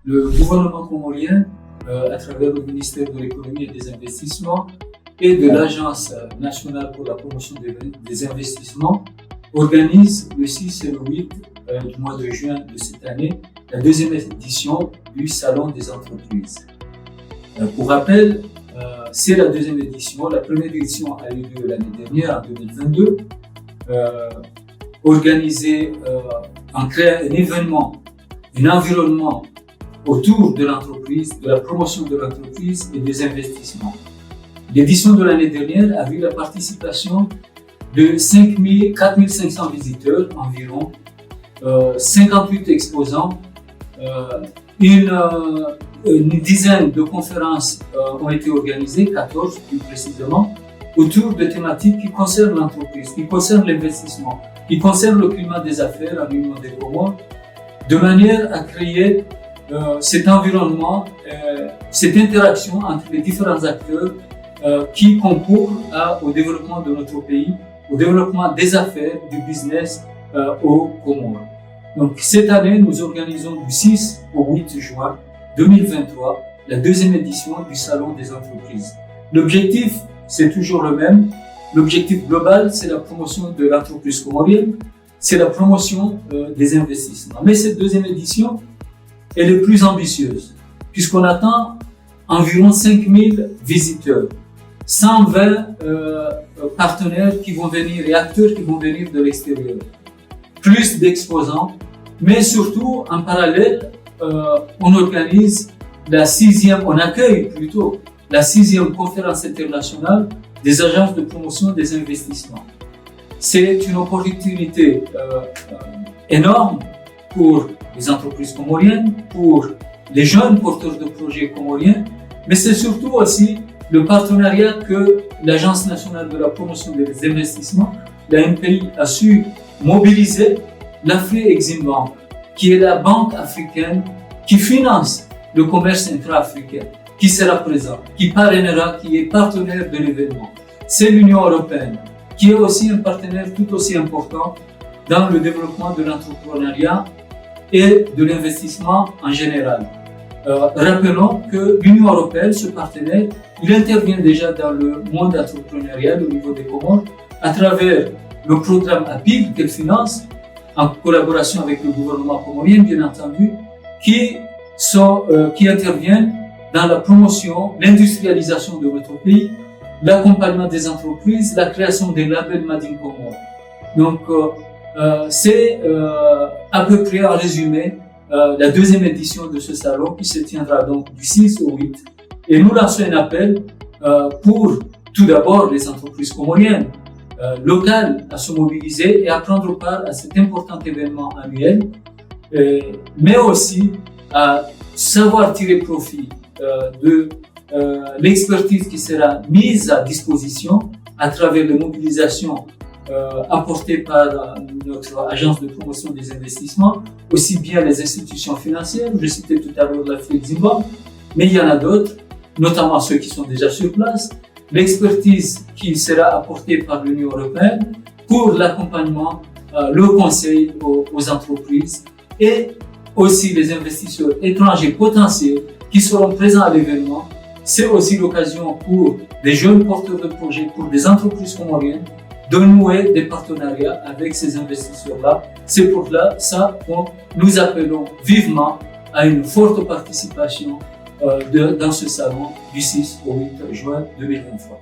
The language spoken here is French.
le gouvernement comorien, à travers le ministère de l'économie et des investissements et de l'Agence nationale pour la promotion des investissements, organise le 6 et le 8 du mois de juin de cette année la deuxième édition du Salon des entreprises. Pour rappel, c'est la deuxième édition. La première édition a eu lieu l'année dernière, en 2022, organisée en créant un événement, un environnement autour de l'entreprise, de la promotion de l'entreprise et des investissements. L'édition de l'année dernière a vu la participation de 4 500 visiteurs environ, 58 exposants, une dizaine de conférences ont été organisées, 14 plus précisément, autour de thématiques qui concernent l'entreprise, qui concernent l'investissement, qui concernent le climat des affaires à l'Union des Comores, de manière à créer cet environnement, cette interaction entre les différents acteurs qui concourent au développement de notre pays, au développement des affaires, du business aux Comores. Donc cette année, nous organisons du 6 au 8 juin 2023 la deuxième édition du Salon des entreprises. L'objectif, c'est toujours le même. L'objectif global, c'est la promotion de l'entreprise comorienne, c'est la promotion des investissements. Mais cette deuxième édition, elle est plus ambitieuse, puisqu'on attend environ 5000 visiteurs, 120 partenaires qui vont venir et acteurs qui vont venir de l'extérieur, plus d'exposants, mais surtout en parallèle, on organise on accueille plutôt la 6e conférence internationale des agences de promotion des investissements. C'est une opportunité énorme pour les entreprises comoriennes, pour les jeunes porteurs de projets comoriens, mais c'est surtout aussi le partenariat que l'Agence nationale de la promotion des investissements, la NPI, a su mobiliser l'Afri-Exim Bank, qui est la banque africaine qui finance le commerce intra-africain, qui sera présent, qui parrainera, qui est partenaire de l'événement. C'est l'Union européenne, qui est aussi un partenaire tout aussi important dans le développement de l'entrepreneuriat et de l'investissement en général. Rappelons que l'Union européenne, ce partenaire, il intervient déjà dans le monde entrepreneurial au niveau des Comores à travers le programme APIL qu'elle finance en collaboration avec le gouvernement comorien, bien entendu, qui interviennent dans la promotion, l'industrialisation de notre pays, l'accompagnement des entreprises, la création des labels Made in Comores. Donc, c'est à peu près en résumé la deuxième édition de ce salon qui se tiendra donc du 6 au 8. Et nous lançons un appel pour tout d'abord les entreprises comoriennes locales à se mobiliser et à prendre part à cet important événement annuel, mais aussi à savoir tirer profit de l'expertise qui sera mise à disposition à travers les mobilisations apportées par notre agence de promotion des investissements, aussi bien les institutions financières, je citais tout à l'heure l'Afri-Exim Bank, mais il y en a d'autres, notamment ceux qui sont déjà sur place, l'expertise qui sera apportée par l'Union européenne pour l'accompagnement, le conseil aux entreprises et aussi les investisseurs étrangers potentiels qui seront présents à l'événement. C'est aussi l'occasion pour des jeunes porteurs de projets, pour des entreprises comoriennes, de nouer des partenariats avec ces investisseurs-là. C'est pour ça que nous appelons vivement à une forte participation dans ce salon du 6 au 8 juin 2023.